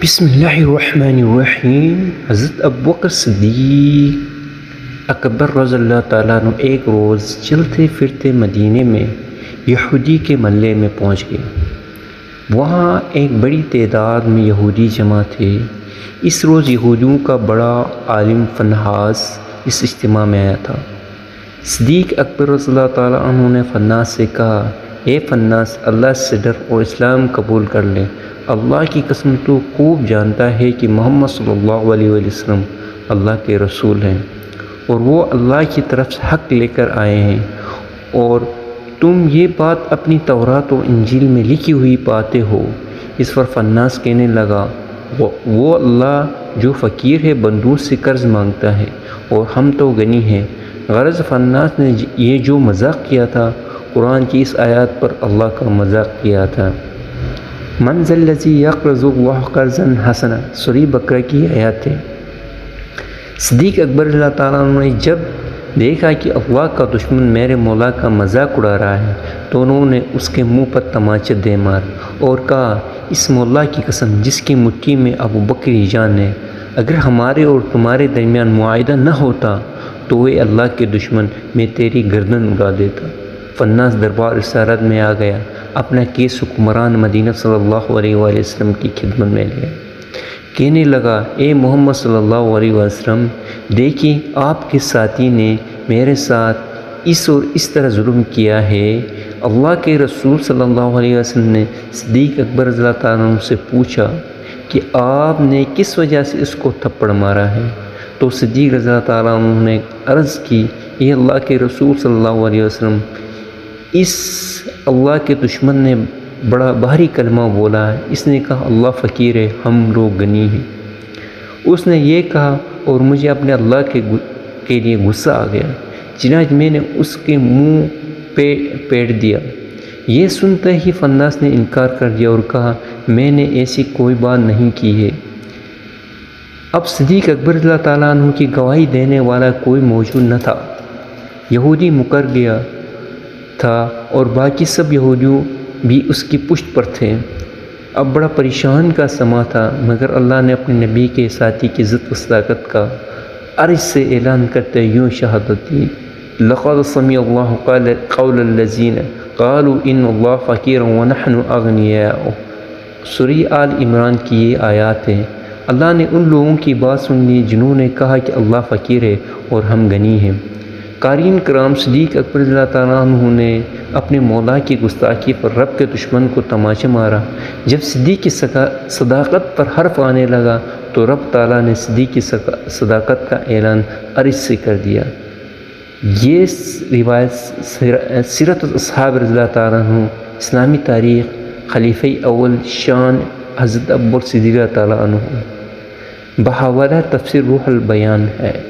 بسم اللہ الرحمن الرحیم۔ حضرت ابوبکر صدیق اکبر رضی اللہ تعالیٰ عنہ ایک روز چلتے پھرتے مدینے میں یہودی کے محلے میں پہنچ گئے۔ وہاں ایک بڑی تعداد میں یہودی جمع تھے۔ اس روز یہودیوں کا بڑا عالم فنحاس اس اجتماع میں آیا تھا۔ صدیق اکبر رضی اللہ تعالیٰ عنہ نے فناس سے کہا، اے فناس، اللہ سے ڈر اور اسلام قبول کر لے۔ اللہ کی قسم تو خوب جانتا ہے کہ محمد صلی اللہ علیہ وسلم اللہ کے رسول ہیں اور وہ اللہ کی طرف سے حق لے کر آئے ہیں، اور تم یہ بات اپنی تورات و انجیل میں لکھی ہوئی پاتے ہو۔ اس پر فناس کہنے لگا، وہ اللہ جو فقیر ہے بندوں سے قرض مانگتا ہے اور ہم تو غنی ہیں۔ غرض فناس نے یہ جو مذاق کیا تھا، قرآن کی اس آیات پر اللہ کا مذاق کیا تھا۔ من ذا الذی یقرض اللہ قرضا حسنا، سورہ بقرہ کی آیات ہے۔ صدیق اکبر اللہ تعالیٰ عنہ نے جب دیکھا کہ اللہ کا دشمن میرے مولا کا مذاق اڑا رہا ہے تو انہوں نے اس کے منہ پر تماچے دے مار اور کہا، اس مولا کی قسم جس کی مٹھی میں ابوبکر کی جان ہے، اگر ہمارے اور تمہارے درمیان معاہدہ نہ ہوتا تو وہ اللہ کے دشمن، میں تیری گردن اڑا دیتا۔ فناس دربار رسالت میں آ گیا، اپنا کیس حکمران مدینہ صلی اللہ علیہ وآلہ وسلم کی خدمت میں لیا۔ کہنے لگا، اے محمد صلی اللہ علیہ وسلم، دیکھیں آپ کے ساتھی نے میرے ساتھ اس اور اس طرح ظلم کیا ہے۔ اللہ کے رسول صلی اللہ علیہ وسلم نے صدیق اکبر رضی اللہ تعالیٰ عنہ سے پوچھا کہ آپ نے کس وجہ سے اس کو تھپڑ مارا ہے؟ تو صدیق رضی اللہ تعالیٰ عنہ نے عرض کی، اے اللہ کے رسول صلی اللہ علیہ وسلم، اس اللہ کے دشمن نے بڑا بھاری کلمہ بولا ہے۔ اس نے کہا، اللہ فقیر ہے، ہم لوگ غنی ہیں۔ اس نے یہ کہا اور مجھے اپنے اللہ کے لیے غصہ آ گیا، چنانچہ میں نے اس کے منہ پہ پیٹ دیا۔ یہ سنتے ہی فناس نے انکار کر دیا اور کہا، میں نے ایسی کوئی بات نہیں کی ہے۔ اب صدیق اکبر رضی اللہ تعالیٰ عنہ کی گواہی دینے والا کوئی موجود نہ تھا۔ یہودی مکر گیا تھا اور باقی سب یہودیوں بھی اس کی پشت پر تھے۔ اب بڑا پریشان کا سما تھا، مگر اللہ نے اپنے نبی کے ساتھی کی عزت و صداقت کا عرش سے اعلان کرتے یوں شہادت دی، لقد سمع اللہ قول الذین قالوا ان اللہ فقیر ونحن اغنیاء۔ سورہ آل عمران کی یہ آیات ہیں۔ اللہ نے ان لوگوں کی بات سن لی جنہوں نے کہا کہ اللہ فقیر ہے اور ہم غنی ہیں۔ قارئین کرام، صدیق اکبر رضی اللہ تعالیٰ عنہ نے اپنے مولا کی گستاخی پر رب کے دشمن کو تماچے مارا۔ جب صدیق کی صداقت پر حرف آنے لگا تو رب تعالیٰ نے صدیق کی صداقت کا اعلان عرش سے کر دیا۔ یہ روایت سیرت اصحاب رضی اللہ تعالیٰ عنہ، اسلامی تاریخ، خلیفہ اول شان حضرت ابوبکر صدیق رضی اللہ تعالیٰ عنہ، بحوالہ تفسیر روح البیان ہے۔